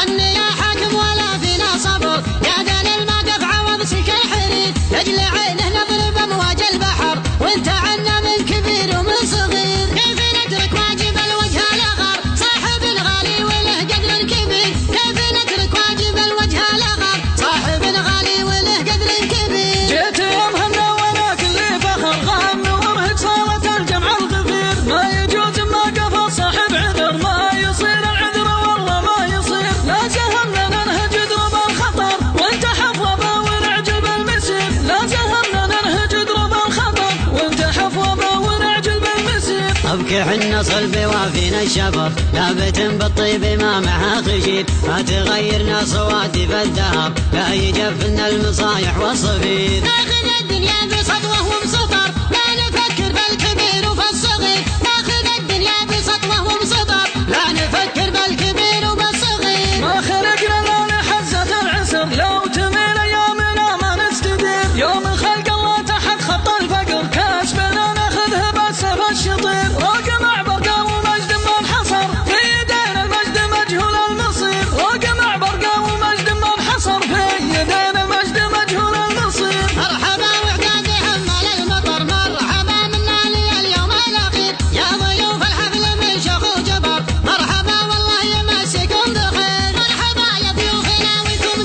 غني يا حاكم ولا فينا صبر، يا دان الموقف عوض سلك الحرير، لاجل عينه نضرب امواج البحر وانت عنا من كبير ومن صغير. كيف نترك واجب الوجه الاغر صاحب الغالي وله قدر كبير، كيف نترك واجب الوجه الاغر صاحب الغالي وله قدر كبير. جيت يوم هنا وانا كل فخر غم ومهج صارت الجمع الغفير، ما يجوز ما قفل صاحب عذر، ما يصير العذر والله ما يصير، لا سهمنا ننهج دروب الخطر وانت حفوضه ونعجل بالمسير، لا سهمنا ننهج دروب الخطر وانت حفوضه ونعجل بالمسير. ابكي حنا صلبي وفينا الشفر ثابت بالطيب ما معها خشيب، ما تغيرنا صواتي بالذهب لا يجفنا المصايح والصفير. ناخذ الدنيا بسطوه وبسطر لا نفكر بالكبير وفي الصغير، ناخذ الدنيا بسطوه وبسطر لا نفكر بالكبير وبالصغير. ما خلقنا لا لحزة العسر لو تميل ايامنا ما نستدير، يوم خلق الله تحت خط الفقر كاسبنا ناخذها بالسيف الشطير، رقم عبرقه ومجد ما انحصر في يدين المجد مجهول المصير، رقم عبرقه ومجد ما انحصر في يدين المجد مجهول المصير. مرحبا وعداد حمل المطر، مرحبا منا لي اليوم الاخير، يا ضيوف الحفل من شيخ وجبر، مرحبا والله يمسكم بخير. مرحبا يا ضيوفنا ويكم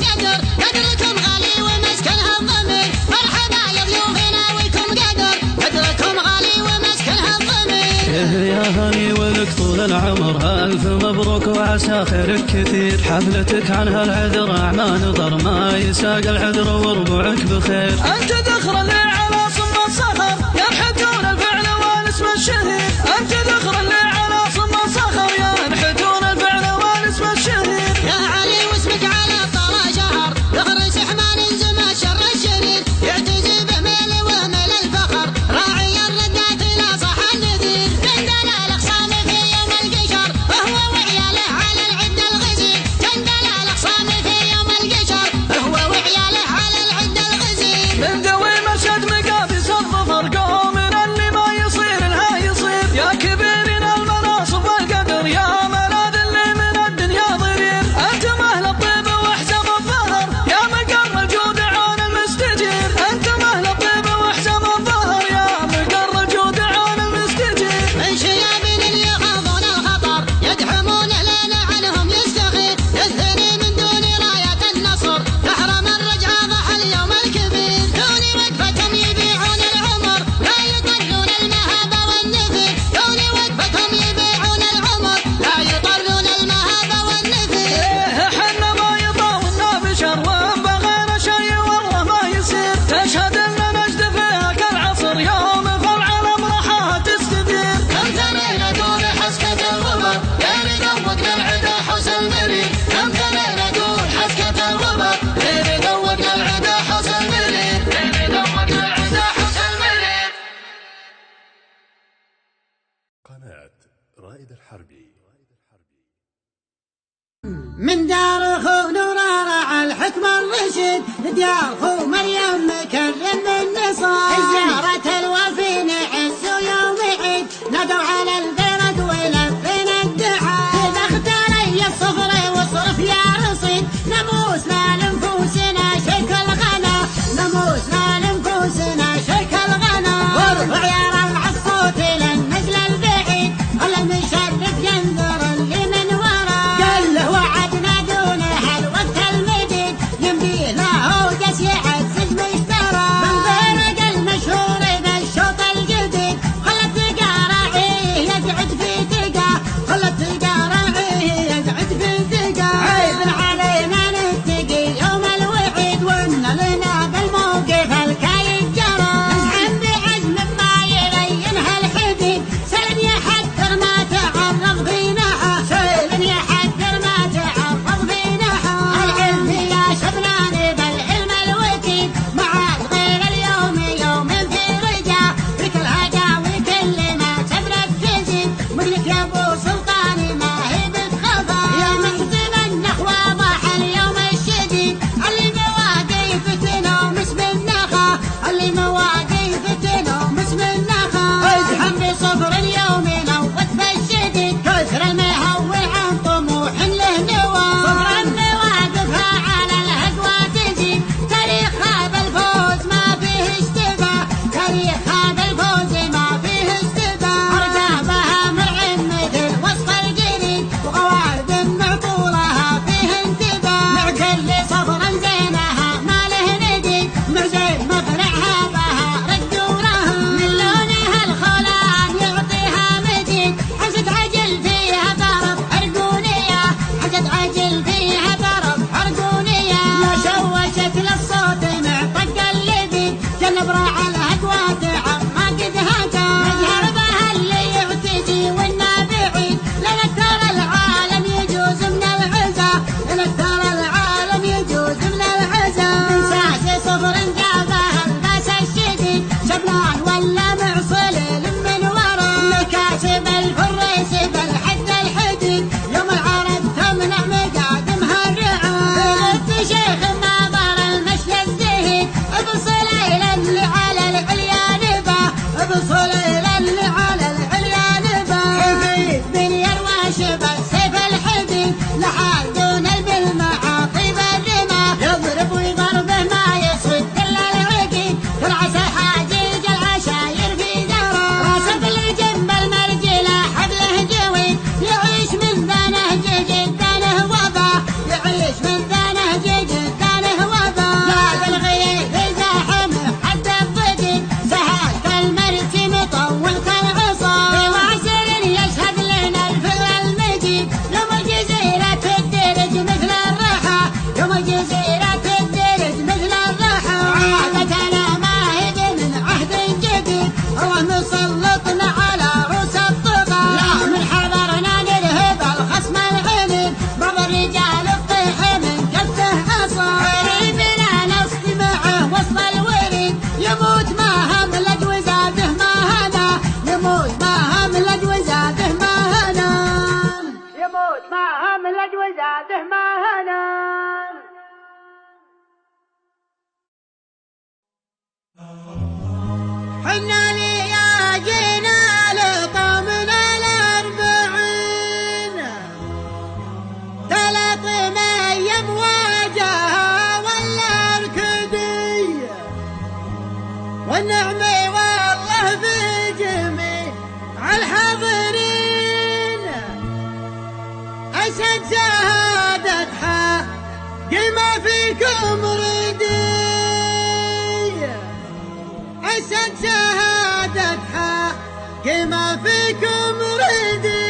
قدركم غالي ومسكنها الضمير، مرحبا يا ضيوفنا ويكم قدركم غالي ومسكنها الضمير. يا هني ولك طول العمر ألف مبروك وعسى خيرك كثير، حفلتك عنها العذر أعمى نظر ما يساق العذر وربعك بخير. أنت ذخر اللي على صم الصخر ينحتون الفعل والاسم الشهير، أنت ذخر اللي على صم الصخر ينحتون الفعل والاسم الشهير. يا علي واسمك على الطرى شهر يغرس حمان زما شر الشرير، يعتزي بميل وميل الفخر راعي الردات لا صح النذير. جندل الاخصام في يوم القشر وهو وعياله على العد الغزير، جندل الاخصام في يوم القشر هو وعياله على العد الغزير. من ذوي مرشد مقابس الظفر قومنا اللي ما يصير لها يصير، يا كبيرين المناصب والقدر يا ملاذ اللي من الدنيا ضرير، انتم اهل الطيب واحزم الظهر يا مقر الجود عون المستجير، انتم اهل الطيب واحزم الظهر يا مقر الجود عون المستجير. من شياب اللي يخافون الخطر يدحمون لنا عنهم يستغيث، يثني من دون راية النصر تحرم الرجع ضحى اليوم الكبير، دون وقفتهم يبيعون العمر لا يطلون المهابة والنفير، دون وقفتهم يبيعون العمر لا يطلون المهابة والنفير. ايه حنا ما يطاولنا بشر وان بغينا شي والله ما يصير، تشهد ان نجد فيها كالعصر يوم فالعالم راحة تستدير. كم ثنينا دون حسكة الغبر لين ذوقنا العدا حوس المرير، كم ثنينا دون حسكة الغبر لين ذوقنا العدا حوس المرير، لين ذوقنا العدا حوس المرير. قناة رائد الحربي. من دار خو نور رعى الحكم الرشيد لديار خو مريم مكرم النصار، زيارة الوفي نعز يوم عيد نادوا على البلد ولفينا الدعاء، إذا اختاري الصفر والصرف يا رصيد ناموسنا لنفوسنا شيك الغنا، ناموسنا لنفوسنا شيك الغنا. وارفع يا رفع الصوت للنجل البعيد المشرف ينظر اللي من وراه، قال له وعدنا دون هالوقت المديد يمدي له قسيع زاده مهنا. حنا لياجينا لطمنا ال40 3 أيام واجهها ولا ركدي والنعمة والله في جميع الحاضرين أشهد شهادة حق ما فيكم ردي أشهد شهادة حق ما فيكم ردي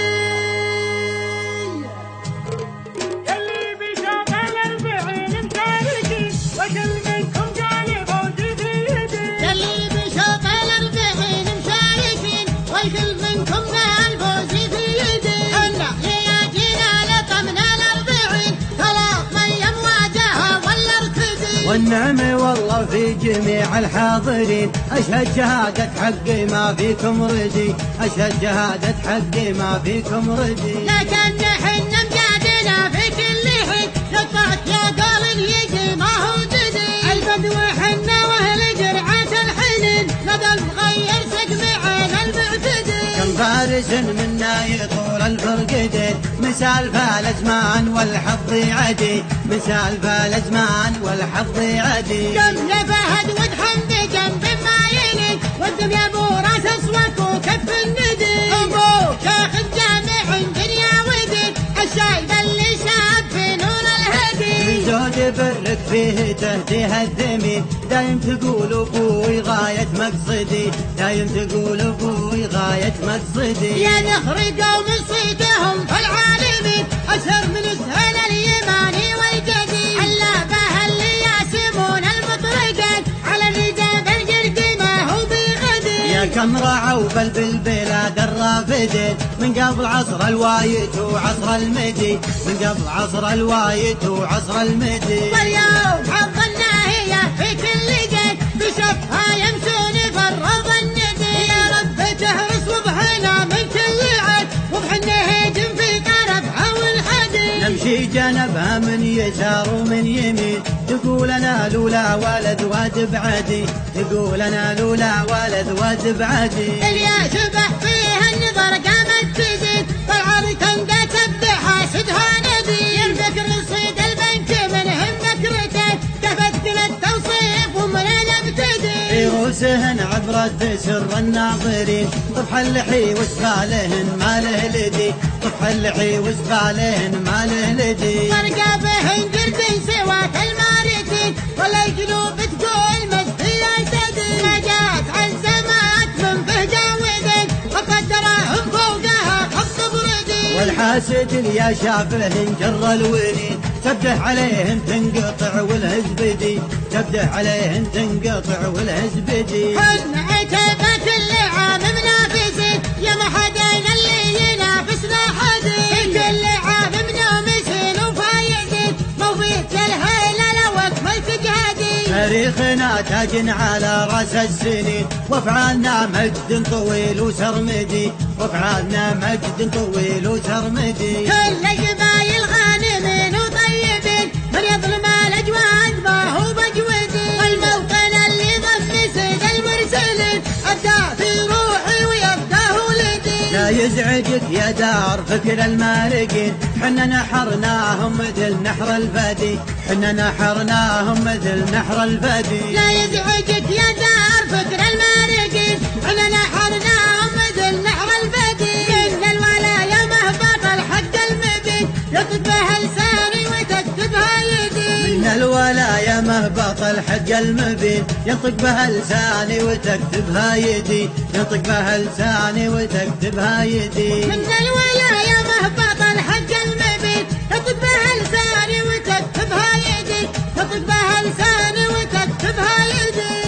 يلي بشغل 40 مشاركي وكل منكم قال فوزي في يدي يلي بشغل 40 مشاركين والكل منكم قال فوزي في يدي حنا لياجينا لطمنا ال40 3 أيام واجهها ولا ركدي والنعمة والله في جميع الحاضرين أشهد شهادة حقي ما فيكم ردي أشهد شهادة حقي ما فيكم ردي لكن حنا مجادنا في كل حين نطلعك يا قول يجي ما هو جدي البدو حنا واهل جرعة الحنين لدى المغير سقم عين المعتدي كم فارس منا يطول الفرقدين مثال فالازمان والحظ عدي مثال فالازمان والحظ عدي كم لفهد ودحم بجنب ما يلي ودم يا ابو راس اسود وكف الندي ابوك ياخذ جامع دنيا ودين الشايب اللي شاب في نور الهدي من زود برك فيه تهديه الذمين دايم تقول ابوي غاية مقصدي دايم تقول ابوي غاية مقصدي يا نخرقوا من صيدهم فالعالمين أسهر من سهل اليماني والجدي حلابه اللي ياسمون المطرقات على الرجال الجرد ما هو بغدي يا كم رعوا بالبلاد الرافدين من قبل عصر الوايت وعصر المدي من قبل عصر الوايت وعصر المدي واليوم حظنا هي في كل جد بشفها يمشون فرض الندي يا رب تهرس وضحنا من كل عد وضحنا هيجم في طرفها والحدي نمشي جنبها من يسار ومن يمين تقول انا لولا ولد واد بعدي تقول انا لولا ولد واد بعدي اللي يشبح فيها النظر قامت تزيد طلعت تندى تبدا حاسدها ندي يربك رصيد البنك من هم مكرته كفت كل التوصيف ومن نبتدي في رؤوسهن عبرة سر الناظرين طفح اللحي وسفالهن ما له لدي طفح اللحي وسفالهن ما له لدي مرقبهن قردين سوات المارتين ولا القلوب تقول مجدي يعتدي ما جات عن سماء من فهقا وذن وقدرهم فوقها خط بردي والحاسد اللي يا شافهن جر الونين تبده عليهن تنقطع والهزبدي تبده عليهن تنقطع والهزبدي حنا عتبة كل عام منافسين يا ما حدين اللي ينافسنا حدي كل عام منامسين وفايزين موفيت الهيلة لو اكمل تجهدي تاريخنا تاج على راس السنين وافعالنا مجد طويل وسرمدي وافعالنا مجد طويل وسرمدي كل جبايل غانمين وطيبين من يظلم الاجواد ما هو بجودي والموطن اللي ضم سيد المرسلين ابدا في روحي ويبداه ولدي لا يزعجك يا دار فكر المارقين حنا نحرناهم مثل نحر الفادي حنا نحرناهم مثل نحر الفادي لا يزعجك يا دار فكر المارقين حنا نحرناهم مثل نحر الفدي من الولاية مهبط الحق المبين يطق بها لساني وتكتبها يدي من الولاية مهبط الحق المبين ينطق بها لساني وتكتبها يدي ينطق بها لساني وتكتبها يدي من الولاية مهبط الحق المبين يطق بها لساني وتكتبها يدي يطق بها لساني وتكتبها يدي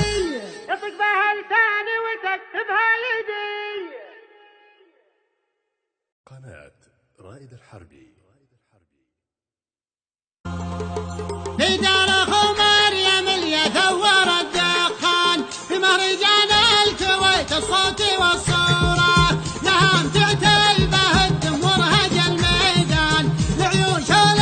يطق بها لساني وتكتبها يدي. قناة رائد الحربي. في دار اخو مريم اللي ثور الدخان في مهرجان الكويت الصوت والصورة نهام تعتل به الدم ورهج الميدان لعيون شول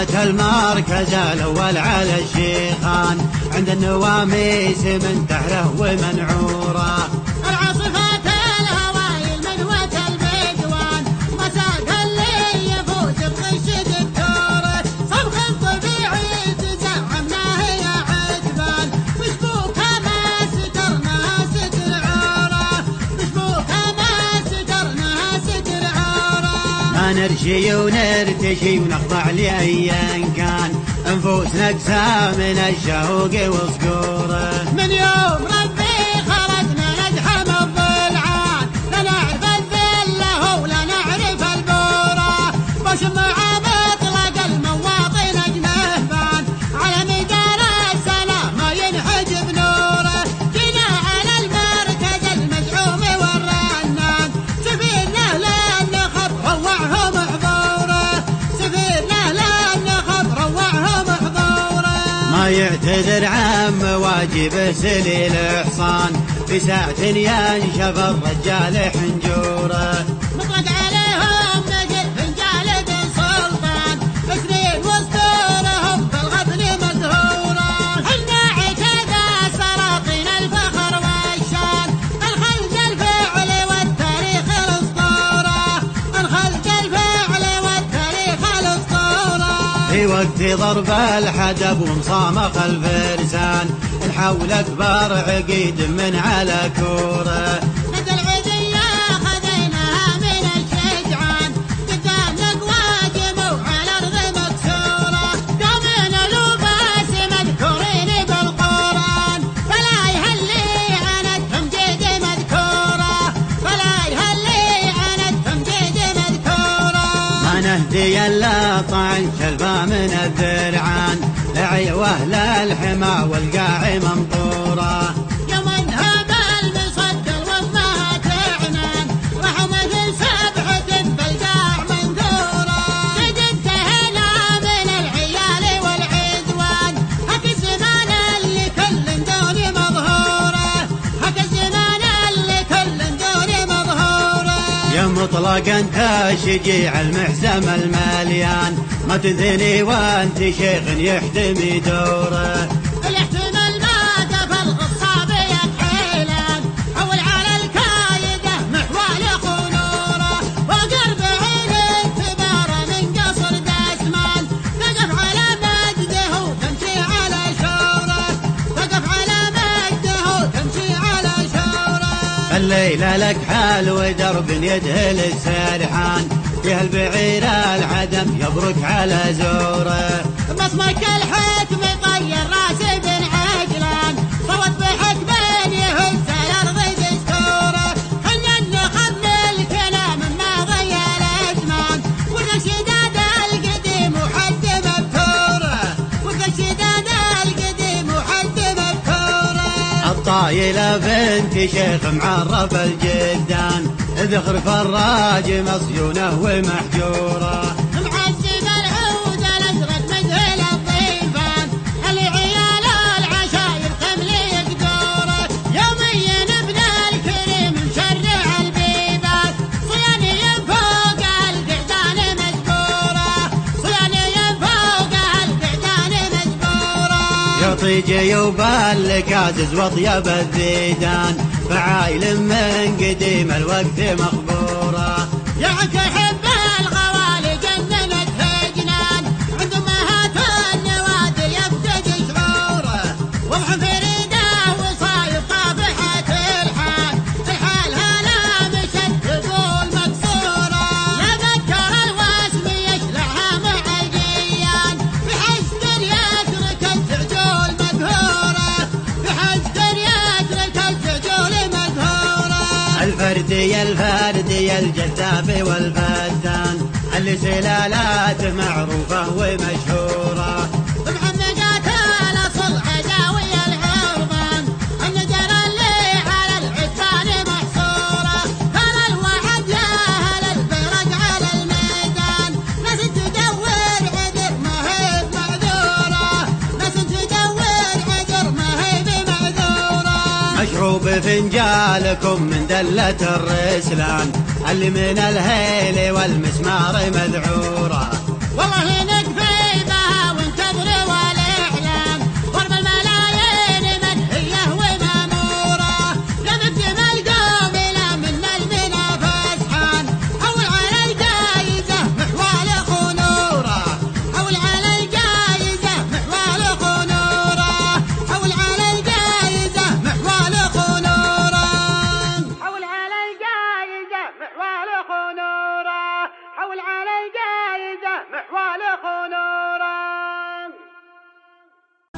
صارت المركز الأول على الشيخان عند النواميس من تحره ومنعوره. العاصفات الهوايل مدوة البدوان مساق اللي يفوز بغش دكتوره. صبغ طبيعي تزعمناه يا عجبان مشبوكة ما سترناها ستر عوره. مشبوكة ما سترناها ستر عوره. ما نرشي ونرتشي ونخضع لأيا كان انفوسنا اقسى من الشوق وصقوره. من يوم ربي خرجنا نزحم الضلعان لا نعرف الذله ولا نعرف البوره. بشمع مطلق المواطن اجنهبان على مدار السلام ما ينحجب نوره. جينا على المركز المزعوم والرنان سفيرنا لن نخب روعهم حضوره. سفيرنا لن نخب روعهم حضوره. ما يعتذر عن مواجبه سليل حصان في ساعة ينشف الرجال حنجوره. مطلق عليهم نجد فنجال بن سلطان سنين واسطورهم بالغبن مزهوره. حنا عتذا سلاطين الفخر والشان الخلق الفعل والتاريخ الاسطوره. الخلق الفعل والتاريخ الاسطوره. في وقت ضرب الحدب ومصامخ الفرسان نحول اكبر عقيد من على كوره. ند العزية خذيناها من الشجعان قدام الأقواجم وعلى الأرض مكسورة. دومنا لباس مذكورين بالقرآن فلا يهلي عن التمجيد مذكورة. فلا يهلي عن التمجيد مذكورة. ما نهدي الا طعن شلبا من الذرعان لعيوه للحما والقاع ممطوره. يوم انهب المصدر وما تعنان راحوا مثل سبحة بالقاع منثورة. قد انتهينا من العيال والعدوان هك الزمان اللي كل دوني مظهورة. هك الزمان اللي كل دوني مظهورة. يا مطلق انت شجيع المحزم المليان ما تذني وانت شيخ يحتمي دوره. الاحتمال ما دفى الغصاب يكحيلان حول على الكايدة محوال خنوره. وقرب عين التبارة من قصر دسمان تقف على مجده وتمشي على شوره. تقف على مجده وتمشي على شوره. الليلة لك حال ودرب يدهل السرحان فيها البعير العدم يبرك على زوره. مصمك الحكم طير راسي بن عجلان صوت بحكم يهز الارض دستوره. خلنا النخب الكلام ما ضيع الازمان والشداد القديم وحد مبتوره. والشداد القديم وحد مبتوره. الطايلة بنت شيخ معرف الجدان ذخر فراج مصيونه ومحجوره. معذب العود الازرق مذهل الضيفان العيال العشاير تملي قدوره. يوميا ابن الكريم مشرع البيبان صيانيا فوق القعدان مجبوره. صيانيا فوق القعدان مجبوره. يعطي جيوب الكازز واطيب الذيدان فعايل من قديم الوقت مخبوره. يعك حب الغوالي جننت جنان عند امهات النوادي يفقد شعوره. وضح فريده وصايب طافحة الحال الحال هلا مشت تقول مكسوره. يذكر الوسم يشلعها مع الجيان بحسد يترك السجول مدهوره. بحسد يترك السجول مدهوره. الفردي الجذاب والفتان اللي سلالاته معروفة ومشهورة. محمدات الاصل عداوي العربان النجر اللي على العثمان محصوره. كان الوعد يا اهل البرق على الميدان ناس تدور عذر ما هي بمعذوره. ناس تدور عذر ما هي بمعذوره. مشروب فنجالكم من دلة الرسلان اللي من الهيل والمسمار مذعورة. والله نكفي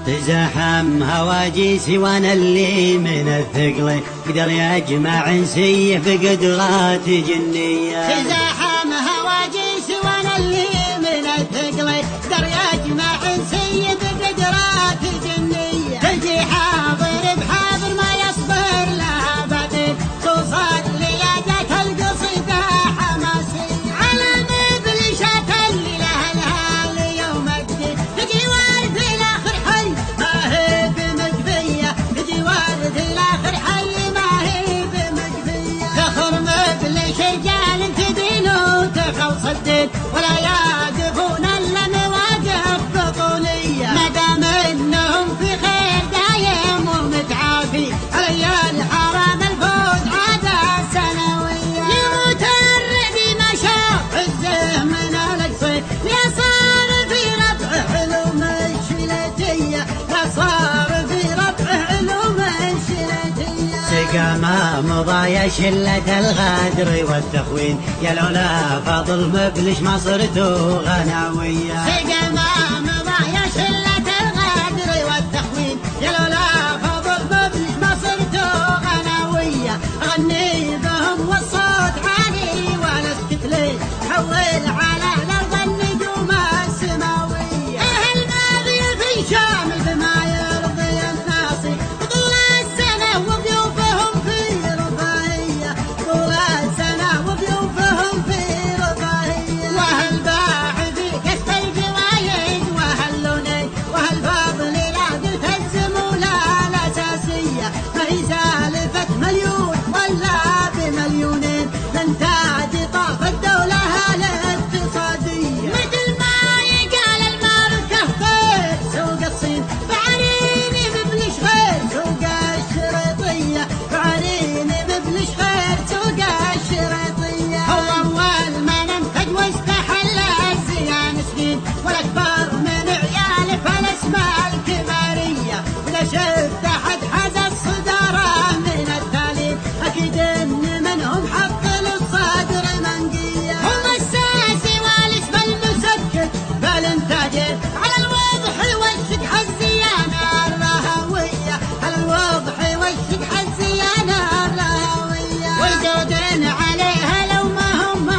تزاحم هواجيس وانا اللي من الثقل قدر يجمع نسيه بقدرات جنية. تزاحم هواجيس وانا اللي من الثقل قدر يجمع نسيه بقدرات جنية. تجي حاضر بحاضر ما يصبر لها بدل توصل ليادة القصيدة حماسية. على مبلشة اللي لها الهال يوم الدين تجي وارد الاخر حي ما هي بمقفية. تجي وارد الاخر حي ما هي بمقفية. تخر مبلش رجال تدين وتخلص الدين ولا يقفون الا مواقف بطولية. ما دام انهم في خير دايم ومتعافي علي الحرام الفوز عادة سنوية. يموت الرعد ما شاف عزه من الاقصي يا صار في ربعه علوم الشلتية. يا صار في ربعه علوم الشلتية. سقى ما مضى يا شلة الغدر والتخوين يا لولا فضل مبلش ما صرتوا غناوية. سقى ما مضى يا شلة الغدر والتخوين يا لولا فضل مبلش ما صرتوا غناوية. غني بهم والصوت عالي ولا اسكت لي حول على الارض النجوم السماوية. اهل ماضي في شامل بما يرضي الناصي طول السنة وضيوفهم في رفاهية. طول السنة وضيوفهم في رفاهية. واهل باع في كشف الجوايد واهل لوني واهل فضل لا تلتزم ولا الاساسية. ما هي سالفة مليون ولا بمليونين لن تعدي طاف الدولة الاقتصادية. مثل ما يقال الماركة غير سوق الصين بعريني مبلش غير سوق الشريطية. بعريني مبلش غير سوق الشريطية. هو أول ما ننتج واستحل الزيان سنين والأكبر من عيال فالأسماء الكبارية. وإذا شفت أحد حاز الصدارة من التالي أكيد إن منهم حط للصدر منقية. هم الساسي والاسم المسكت بالإنتاج على الوضح والشدح الزيانة الرهوية. على الوضح والشدح الزيانة الرهوية. والجود عليها لو ما هم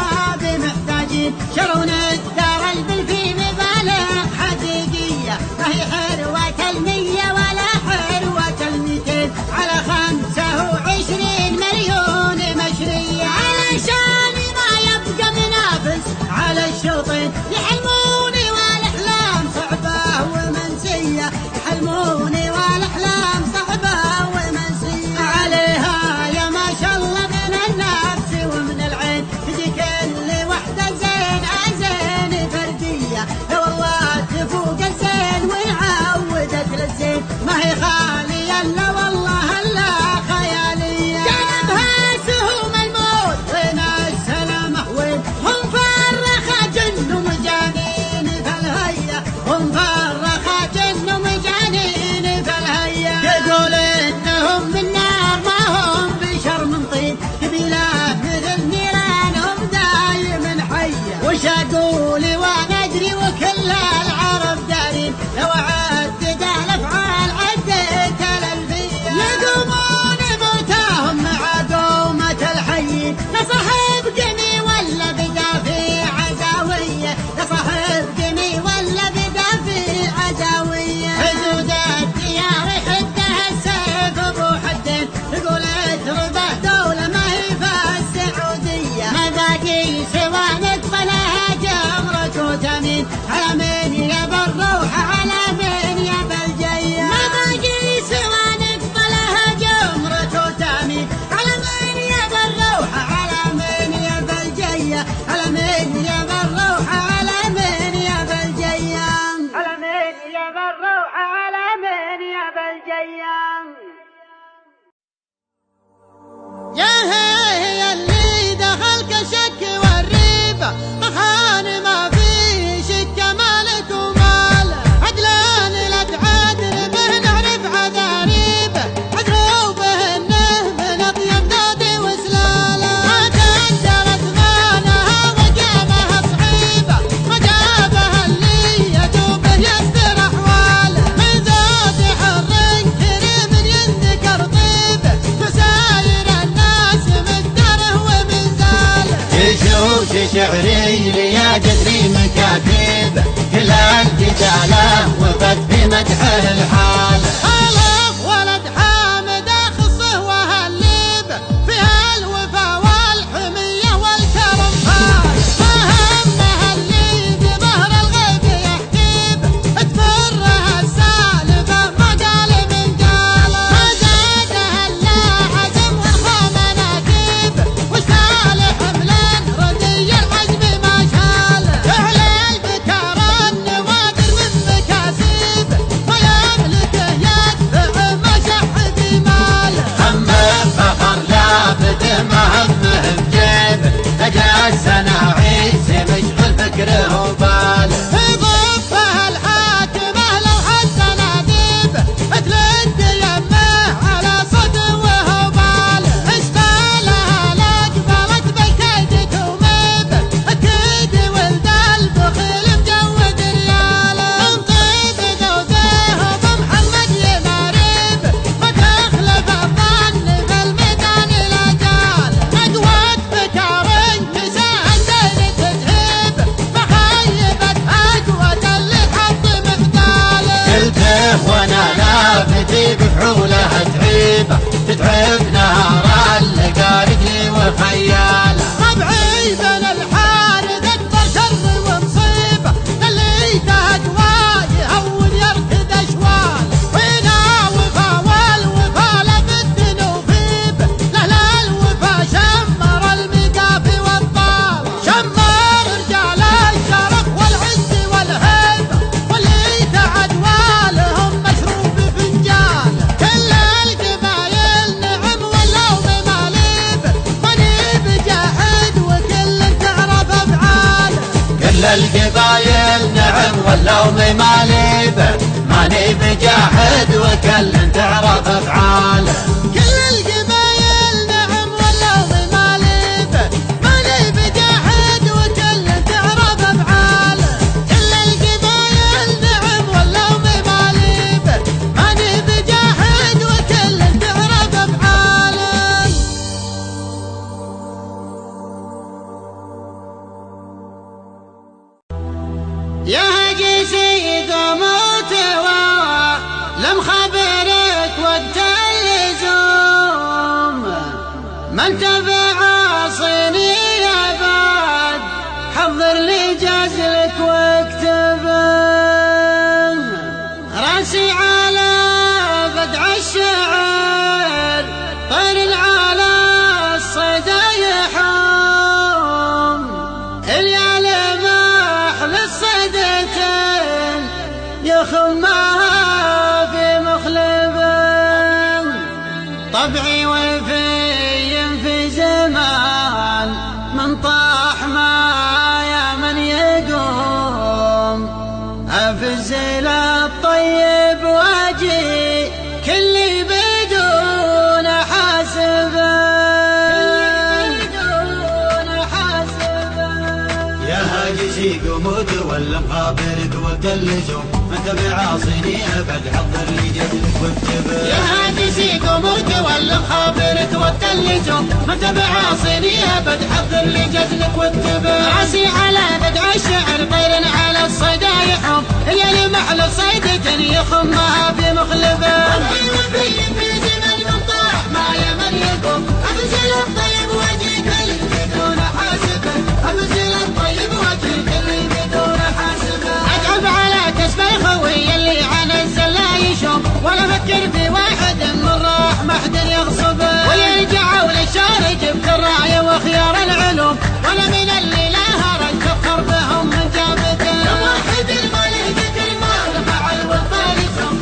بمحتاجين شرون الدار البلفي ببالغ حقيقية. ما هي حروة المية ولا حروة الميتين على 25 مليون مشرية. علشان ما يبقى منافس على الشوطين يحلموني والاحلام صعبة ومنسية. يحلموني والاحلام صعبة ومنسية. عليها يا ما شاء الله من النفس ومن العين تجي كل وحدة زين زين فردية. يا والله تفوق الزين وعودت للزين ما هي خالية الا والله الا خيالية. جنبها سهوم الموت وين السلامة وين هم فرخة جن ومجانين فالهية. هم فرخة جن ومجانين فالهية. يقول انهم من نار ما هم بشر من طين قبيلة مثل نيرانهم دايم حية. وش اقول وانا ادري وكل العرب دارين لو عدد الافعال عديت الالفية. يقومون بوتاهم مع قومة الحي يا صاحب قمي ولا بدافع عداوية. يا صاحب قمي ولا بدافع عداوية. حدود الديار يحدها السيف ابو حدين يقول اتربه دولة ما هي فالسعودية. ما باقي سوى نقبلها جمرة وتمين على من يبى الروح على من يبى الجية. ما باقي سوى نقبلها جمرة وتمين على من يبى الروح على من يبى الجية. على من يبى الروح على من يبى الجية. على من يبى الروح على من يبى الجية. يا هي اللي دخلك شك والريبة مخان ما في شك مالك ومال عدلان لا تعادل به نعرف عذاريبه عذروا به انه من اطيب نادي وسلاله. ما تندرت مانها وجابها صعيبه ما جابها اللي يدوبه يستر احواله. من ذا شعري ليا جدري مكاتب كل الجدالة وفت في مدحه الحال. ألف ولد حامد أخصه وهالليب فيها الوفا والحمية والكرم فال. فهمها اللي بظهر الغيب يحجب تفرها السالفة ما قال من قال. ما زادها إلا عزم والخام ناجب وشال حملا ردي العزم ما شال. فعل البكار النوادر من مكاسب ما يملكه يدفع ما شح بمال. هم فخر لافت ما همه بجيب تجاه الصناعيس مشغل فكره وباله. يضفها الحاكمة لو حتى نادب تلد يمه على صد وهو بال. اشغالها لاقبلت بالكيد تومب اكيد ولد البخيل مجود رياله. من طيب ذوقه بمحمد يمارب ما تخلف الظن في الميدان الاجال. اقوت بكاري نساء الدين تتهب فخيبت اقوت اللي حط مقداله. قلته وانا لافتي بحوله تعيبه تتعب نهار اللقى رجلي وخياله. طبعي بين الحارث اكبر شر ومصيبه اللي تهدوا يهود يركض اشوال. وينا وفا والوفا لابد نوفيب له الوفا شمر المقافي والطال. شمر رجال الشرف والعز والهيبه واللي تعدوا لهم مشروب فنجال. كل القبايل نعم ولو بماليب ماني بجاحد وكل تعرف افعاله. كل القبايل نعم ولو مماليبه ماني بجاحد وكل تعرف افعاله. كل القبايل نعم ولو بماليبه ماني بجاحد وكل تعرف افعاله. كل القبايل نعم ولو بماليبه ماني بجاحد وكل تعرف افعاله. يا جيسي قمت لم خبرك وقت اللزوم من تبع صيني بعد حضر لي جزلك واكتب راسي على بدع الشعر طير على الصيدا يحوم اللي محل الصيدتين يخمها في مخلب. طبعي وفي في زمان من طاح ما يا من يقوم افز الطيب واجي كل بدون حاسب. يا هاجسي قمود ولا مخابرك وقت اللزوم انت بعاصيني ابد حضر لي جدلك واكتب. يا هاجسي قمود ولا مخابرك وقت اللزوم ما تبع صيني ابد حضر لي جزلك واكتب. راسي على بدع الشعر طير على الصيدا يحوم اللي محل صيدة يخمها في مخلبه. طبعي وفي في زمن من طاح ما يمن يقوم ابزل الطيب واجيك اللي بدون حاسبه. ابزل الطيب واجيك اللي بدون حاسبه. اتعب على كسب الخوي اللي عن الزلا يشوم ولا فكر في واحد من راح محد يغصبه. ويرجع وللشارع جبت الراعي وخيار العلوم ولا من اللي لا هرج تفخر بهم من جابته. واحد المال يهدك المال مع الوفا يسوم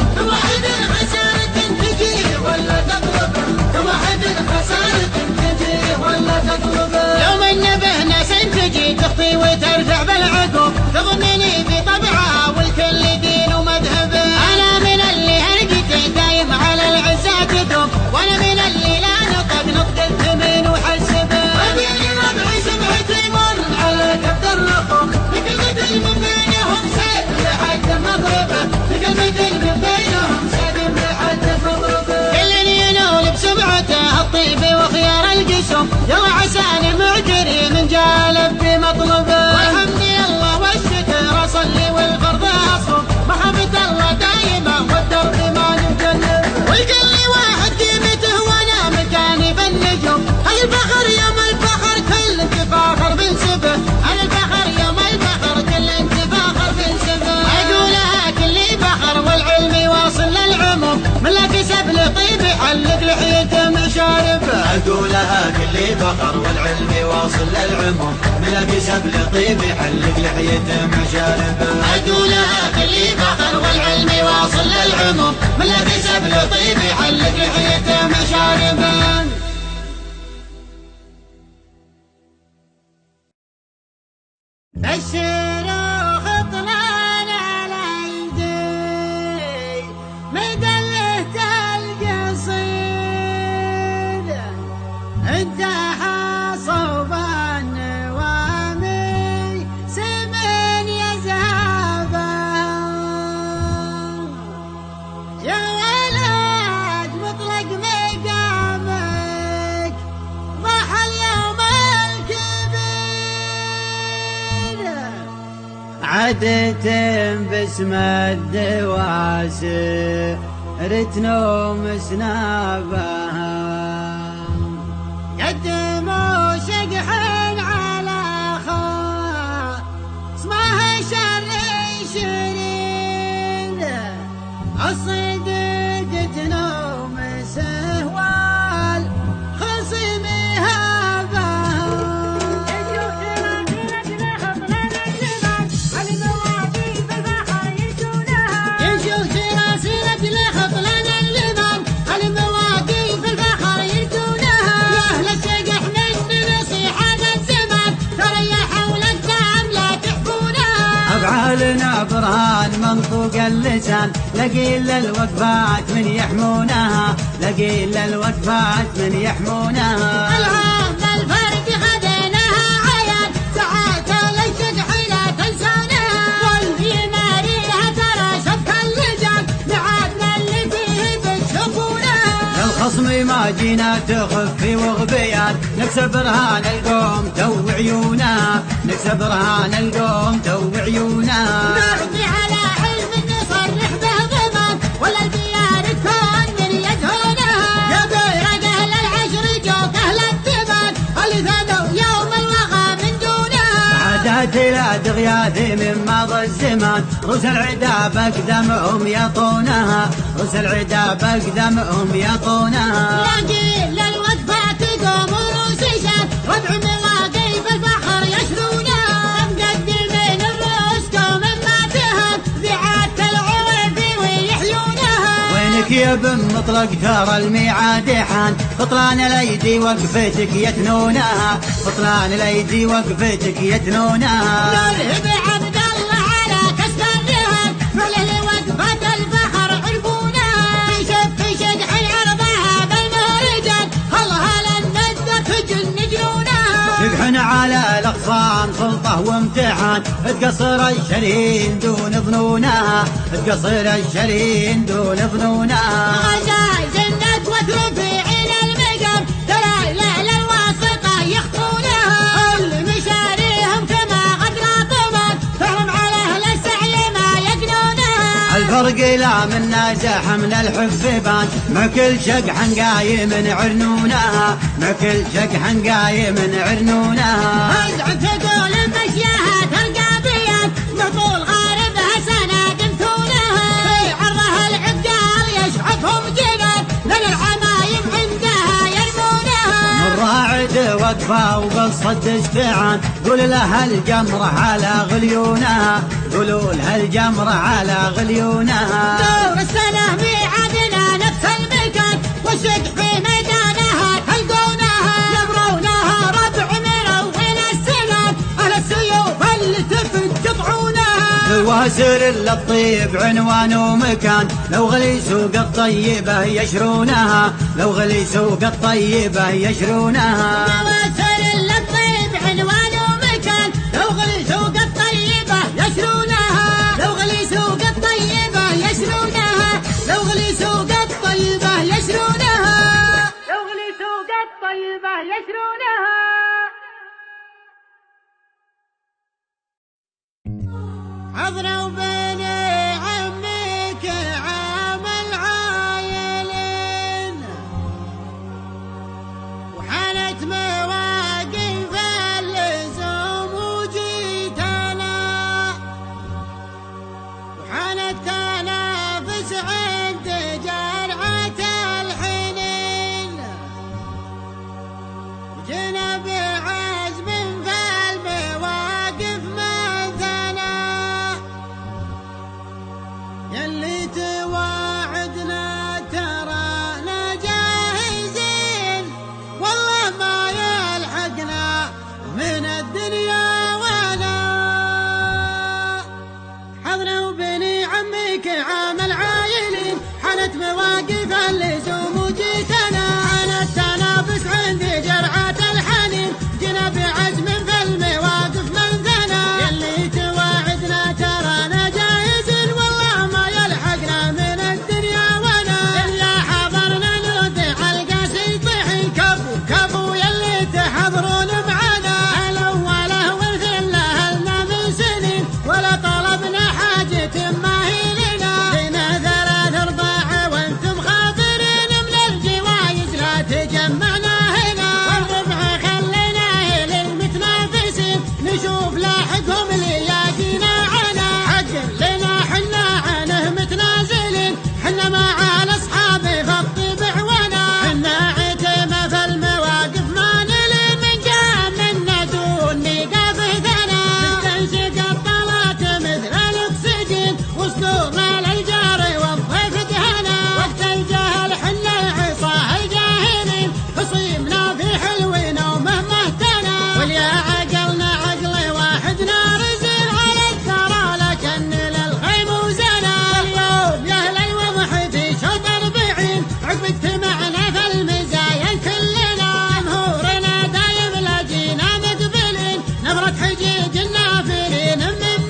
فخر والعلم واصل للعموم، ملك سبل طيب يحلق لحيته مشاربه. أقولها كل فخر والعلم واصل للعموم، ملك سبل طيب يحلق لحيته مشاربه. بشروا خطلان على ايدي مدلة القصيد، انتهى صوب النوامي سمن يذهبه. يا ولد مطلق مقامك ضحى اليوم عدت باسم الدواسر رتنوم سنابها، قدموا شقح على خوا اسمها شر شرين، الصدق تنوم سهوال خصمي أفعالنا برهان منطوق اللسان، لقيل الوقفات من يحمونها، لقيل الوقفات من يحمونها. الهام الفرد خذيناها عيال ساعات للشجح لا تنسونها، واللي ماريها ترى شبك اللجان معادنا اللي فيه بتشوفونها. الخصم ما جينا تخفي وغبيان، نكسب رهان القوم تو عيونها، نكسب رهان القوم تو عيونها. نعطي على علم نصرح به ضمان، ولا الديار تكون من يدهونها. يا بيرق اهل العشر جوك اهل الثمان اللي ثنوا يوم الوغى من دونها. عادات لا تغياثي من ماضى الزمان، رؤوس العدا بقدمهم يطونها، رؤوس العدا بقدمهم يطونها. لاقي للوقفات تقوم رؤوس شاب ربع مواقف الفخر يشرونها، مقدمين الرؤوس قوم ما تهم ذعات العرب ويحيونها. وينك يا بن مطلق ترى الميعاد حان، فطلان الايدي وقفتك يتنونها، فطلان الايدي وقفتك يتنونها. نرهب عبد الله على كسب الرهان، فله وقفة الفخر عرفونها. في شقح عرضها بالمهرجان، هلا الندة تجن جنونها. شقح على الاخصام سلطة وامتحان، تقصر الشرين دون ظنونها، تقصر الشرين دون ظنونها. غزايز الندوة وترفيع الى المقام، دلائل الواسطة يخطونها. اللي مشاريهم كما غدرا طمان، فهم على اهل السعي ما يقنونها. الفرق لا منا زاحة من الحفبان، مع كل شقح قايم عرنونها، مع كل شقح قايم عرنونها. ازعم تقول مشياها تلقابيات، مطول غاربها سنة دمتونها. في عرضها العقال يشعفهم جنان، لان العمايم عندها يرمونها. الراعد وقفة وبالصد استعان، قول لها الجمرة على غليونها، قولوا لها الجمرة على غليونها. دور السنة ميعادنا نفس المكان، والشق في ميدانها تلقونها. يبرونها ربع من اول السنان، اهل السيوف اللي تفك قطعونها. واسر للطيب عنوان ومكان، لو غلي سوق الطيبة يشرونها، لو غلي سوق الطيبة يشرونها. واسر للطيب عنوان ومكان، لو غلي سوق الطيبة يشرونها، لو غلي سوق الطيبة يشرونها، لو غلي سوق الطيبة يشرونها، لو غلي سوق الطيبة يشرونها. عذرا وبني عمك عام العايلين، وحانت مواقف اللزوم وجيتنا، وحانت تنافس عند جرعة الحنين، وجينا يلي تواعدنا ترانا جاهزين، والله ما يلحقنا من الدنيا ولا. حضنا وبني عمك عام العايلين، حنت مواقف اللزوم وجيتنا، حنت تنافس عندي جرعة الحنين، جينا بعزم في المواقف من ثنا. يلي تواعدنا ترانا جاهزين، والله ما يلحقنا من الدنيا ولا. يا حضرنا نودع القاسي طحين، كفو كفو يلي تحضرون معنا، الأوله والثله لنا من سنين، ولا طلبنا حاجة ما هي لنا. لنا 3 أرباع وانتم خاطرين من الجوايز لا تجمعنا هنا، والربع خليناه للمتنافسين، نشوف لاحقهم لياقينا عنا. حق لنا حنا عنه متنازلين، حنا مع الأصحاب فالطبع ونا، حنا عتمة في المواقف ما نلين، من جاء منا دون نقاف ثنا. نستنشق الطلات مثل الأكسجين، وصدورنا للجار والضيف دهنا. وقت الجهل حنا عصاه الجاهلين، خصيمنا في حلونا ومهما اهتنا. واليا عقلنا عقل واحد نارزين، على الثرى لكن للخيم وزنا. واليوم يا اهل الوضح في شوط 40، عقب اجتمعنا في المزايا كلنا. جمهورنا دايم لاجينا مقبلين، نبرة حجيج النافلين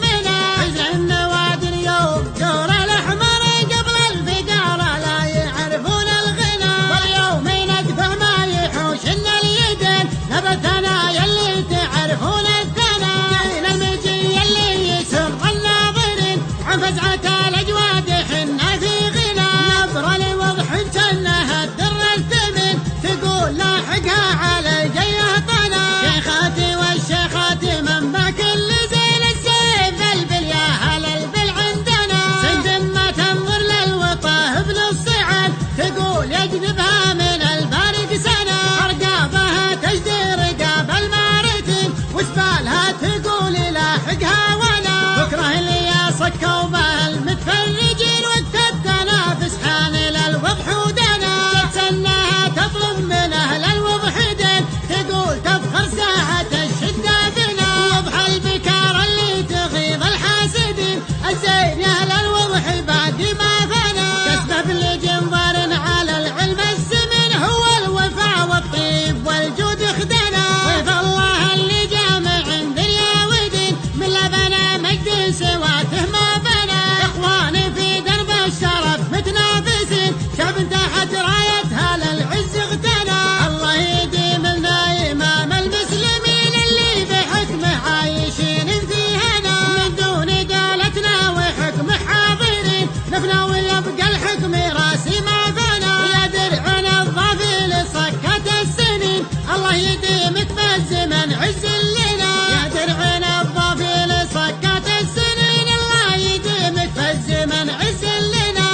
مننا. حزن النوادي اليوم دور الأحمر، قبل الفقارة لا يعرفون الغنى. واليوم نقطع ما يحوشن اليدين، نبتنا يلي تعرفون الثنا. جينا المجي يلي يسر الناظرين، عن فزعة الأجواد حنا في غنى. نظرة لوضح جنها الدر الثمين، تقول لاحقها على الجيه طنا. شيخاتي والشيخاتي منبع كل زين، السيف البل يا هل البل عندنا. سند ما تنظر للوطاه بنصعد، تقول يجذبها من الفارق سنة. أرقابها تجدي رقاب المارتين، وسبالها تقول لاحقها ولا. بكره اللي صكوا به المتفرجين، وقت التنافس حان للوضح ودنا. تتسناها تطلب من أهل الوضح دين، تقول تفخر ساعة الشدة بنا. وضح البكار اللي تغيظ الحاسدين، الزين يا أهل الوضح بعد ما فنى. كسبه بالجنظار على العلم السمن، هو الوفاء والطيب والجود خدنا. ضيف الله اللي جامع دنيا ودين، من لبنا مجد سواته ما بنا. إخواني في درب الشرف متنافسين، شعب تحت رايتها للعز اغتنى. الله يديم لنا إمام المسلمين، اللي بحكمه عايشين في هنا. من دون دالتنا وحكمه حاضرين، نفنى ويبقى الحكم راسي ما فنى. يا درعنا الظافي لصكة السنين، الله يديمك في الزمن عز لنا. يا درعنا الظافي لصكة السنين، الله يديمك في الزمن عز لنا.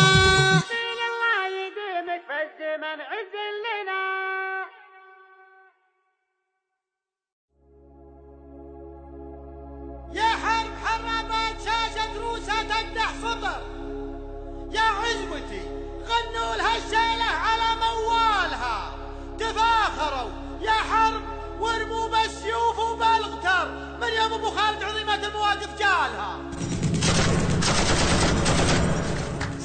الله يديمك في الزمن عز لنا. يا حرب حربت شاشة روسها تقدح سطر، يا عزوتي غنوا لها الشيلة على موالها. تفاخروا يا حرب وارموا بالسيوف وبالغتر، من يوم ابو خالد عظيمة المواقف جالها.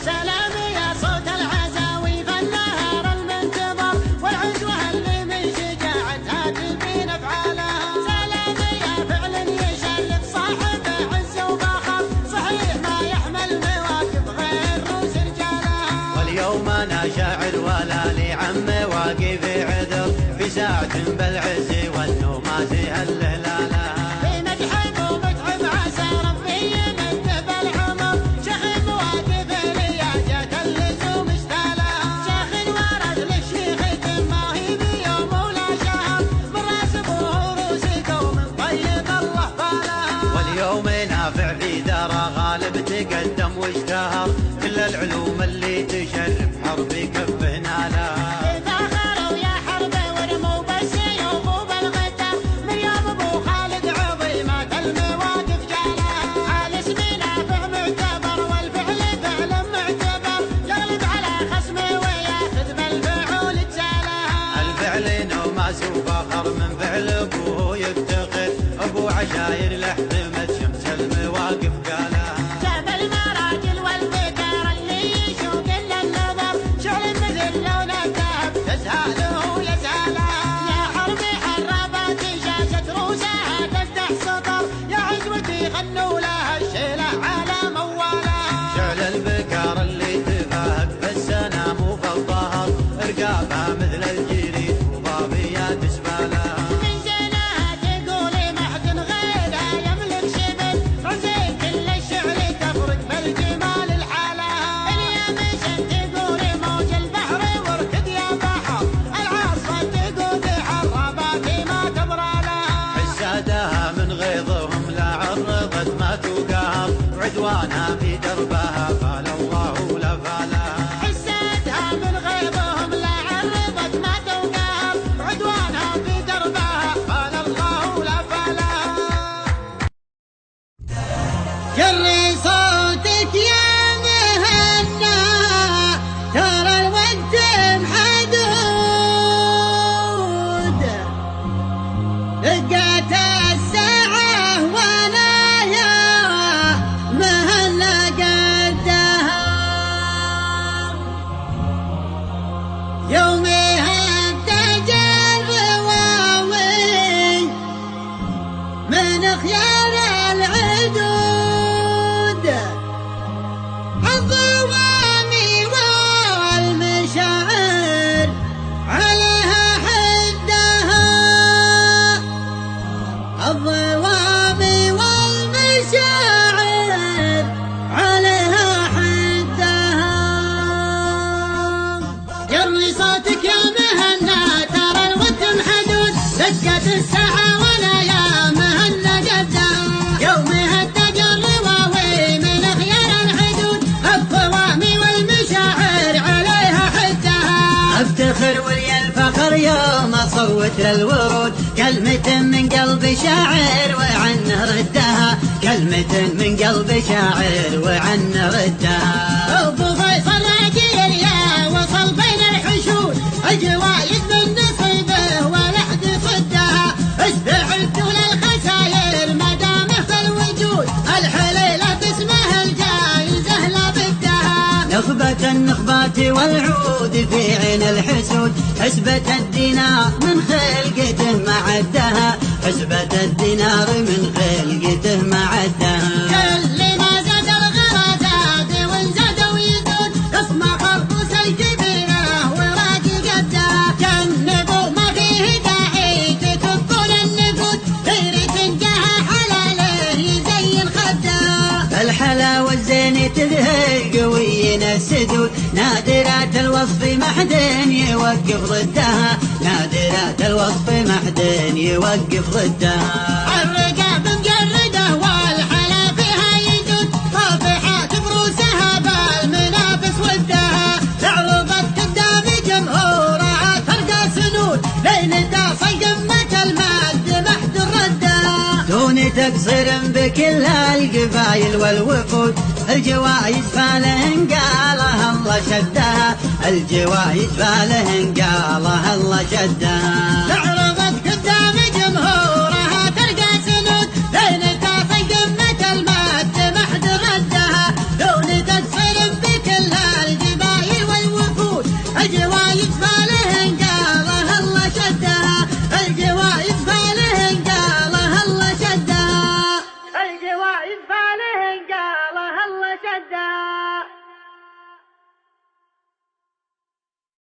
سلام يا صوت العزاوي فالنهار المنتظر، والعزوة اللي من شجاعتها تبين افعالها. سلام يا فعل يشرف صاحبه عز وفخر، صحيح ما يحمل مواقف غير روس رجالها. واليوم انا شاعر ولا لي عم واقف عذر، في ساعة بالعز والنومات هلهلالها. في مدحب ومتعب عسى ربي يمده بالعمر، شيخ مواقف لياجة اللزوم اشتالها. شيخ ورد للشيخ ما هي بيوم ولا شهر، من راس بروس قوم طيب الله بالها. واليوم نافع في دار غالب تقدم واشتهر، كل العلوم اللي تشرف حربي كفهنا لها. تفاخروا يا حرب ورموا بالسيوف وبالغتر، من يوم ابو خالد عظيمة المواقف جالها. على اسم نافع معتبر والفعل فعل عدوانها في دربها فال الله لا فالها. حسيتها من غيظهم لا عرضت ما توقف عدوانها في دربها فال الله لا فالها. جري صوتك يا مهنا ترى الوقت محدود دقت الساعة وانا يا مهنا قدها يومها الدجال رواوي من خيار العدود الضوامي والمشاعر عليها حدها الضوامي والمشاعر عليها حدها. جري صوتك يا مهنا ترى الوقت محدود دقت الساعة ولا يا مهنا قدها يومها الدجال رواوي من خيار الحدود الضوامي والمشاعر عليها حدها. افتخر ولي الفخر يوم اصوت للورود كلمة من قلب شاعر وعنه ردها كلمة من قلب شاعر وعنه ردها. ابو فيصل عجيل يا وصل بين الحشود الجوايز من نصيبه ولحد صدها استعدت للخساير ما دامه في الوجود الحليلة باسمه الجايزة لا بدها. نخبة النخبات والعود في عين الحسود حسبة الدينار من خلقته ما عدها حسبة الدينار من خلقته ما عدها. كل ما زاد الغلا زاد وان زاد ويزود اصنع خرطوس الكبيرة وراقي قدها جنبوا ما فيه داعي تكبون النقود غير تنجاها حلاله يزين خدها. الحلا والزين تذهل قويين السدود نادرات الوصف ما حد يوقف ضدها نادرات الوصف ما حد يوقف ضدها. الرقاب مجرده والحلا فيها يجود طافحات بروسها بالمنافس ودها تعرضت قدام جمهورها ترقى سنود لين تصل قمة المجد محد ردها. دون تقصير بكل القبايل والوفود الجوايز فالهن قالها الله شدها الجوايز فالهن قالها الله شدها.